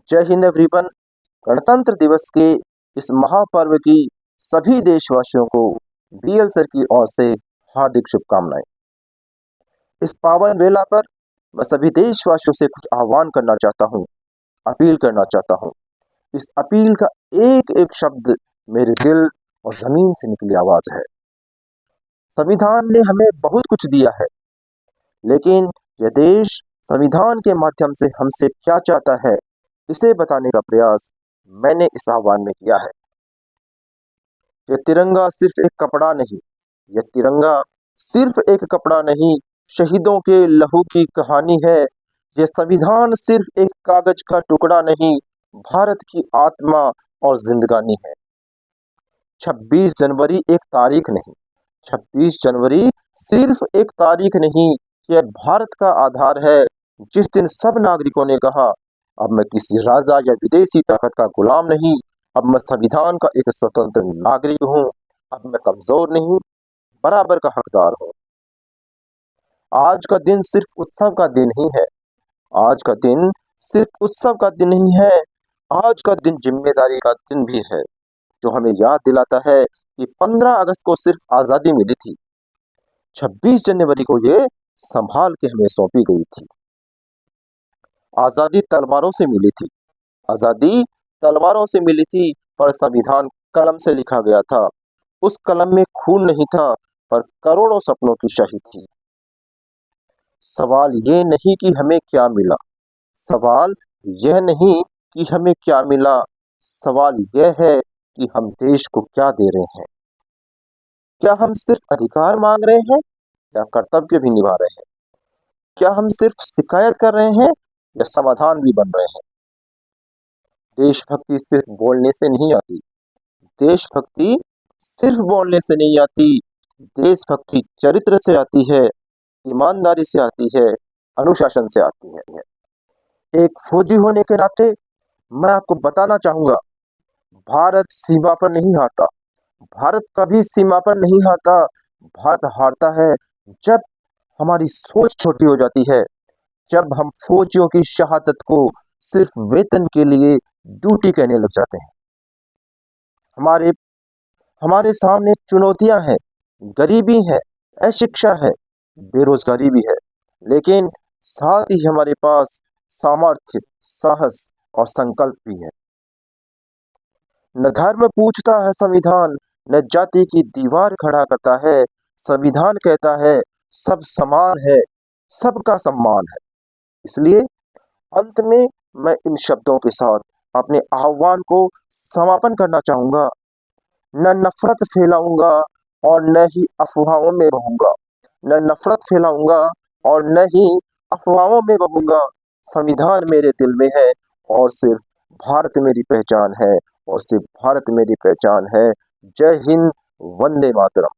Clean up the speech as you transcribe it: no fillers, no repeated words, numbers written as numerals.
जय हिंद एवरीवन। गणतंत्र दिवस के इस महापर्व की सभी देशवासियों को बीएल सर की ओर से हार्दिक शुभकामनाएं। इस पावन वेला पर मैं सभी देशवासियों से कुछ आह्वान करना चाहता हूं, अपील करना चाहता हूं। इस अपील का एक एक शब्द मेरे दिल और जमीन से निकली आवाज है। संविधान ने हमें बहुत कुछ दिया है, लेकिन यह देश संविधान के माध्यम से हमसे क्या चाहता है, इसे बताने का प्रयास मैंने इस आह्वान में किया है। यह तिरंगा सिर्फ एक कपड़ा नहीं, यह तिरंगा सिर्फ एक कपड़ा नहीं, शहीदों के लहू की कहानी है। यह संविधान सिर्फ एक कागज का टुकड़ा नहीं, भारत की आत्मा और जिंदगानी है। 26 जनवरी एक तारीख नहीं, 26 जनवरी सिर्फ एक तारीख नहीं, यह भारत का आधार है। जिस दिन सब नागरिकों ने कहा, अब मैं किसी राजा या विदेशी ताकत का गुलाम नहीं, अब मैं संविधान का एक स्वतंत्र नागरिक हूँ, अब मैं कमजोर नहीं, बराबर का हकदार हूँ। आज का दिन सिर्फ उत्सव का दिन ही है, आज का दिन सिर्फ उत्सव का दिन नहीं है, आज का दिन जिम्मेदारी का दिन भी है, जो हमें याद दिलाता है कि 15 अगस्त को सिर्फ आजादी मिली थी, 26 जनवरी को ये संभाल के हमें सौंपी गई थी। आजादी तलवारों से मिली थी, आजादी तलवारों से मिली थी, पर संविधान कलम से लिखा गया था। उस कलम में खून नहीं था, पर करोड़ों सपनों की शाही थी। सवाल ये नहीं कि हमें क्या मिला, सवाल यह नहीं कि हमें क्या मिला, सवाल यह है कि हम देश को क्या दे रहे हैं। क्या हम सिर्फ अधिकार मांग रहे हैं या कर्तव्य भी निभा रहे हैं? क्या हम सिर्फ शिकायत कर रहे हैं या समाधान भी बन रहे हैं? देशभक्ति सिर्फ बोलने से नहीं आती, देशभक्ति सिर्फ बोलने से नहीं आती, देशभक्ति चरित्र से आती है, ईमानदारी से आती है, अनुशासन से आती है। एक फौजी होने के नाते मैं आपको बताना चाहूंगा, भारत सीमा पर नहीं हारता, भारत कभी सीमा पर नहीं हारता। भारत हारता है जब हमारी सोच छोटी हो जाती है, जब हम फौजियों की शहादत को सिर्फ वेतन के लिए ड्यूटी कहने लग जाते हैं। हमारे हमारे सामने चुनौतियां हैं, गरीबी है, अशिक्षा है, बेरोजगारी भी है, लेकिन साथ ही हमारे पास सामर्थ्य, साहस और संकल्प भी है। न धर्म पूछता है संविधान, न जाति की दीवार खड़ा करता है। संविधान कहता है सब समान है, सबका सम्मान है। इसलिए अंत में मैं इन शब्दों के साथ अपने आह्वान को समापन करना चाहूंगा। न नफरत फैलाऊंगा और न ही अफवाहों में बहूंगा, न नफरत फैलाऊंगा और न ही अफवाहों में बहूंगा। संविधान मेरे दिल में है और सिर्फ भारत मेरी पहचान है, और सिर्फ भारत मेरी पहचान है। जय हिंद, वंदे मातरम।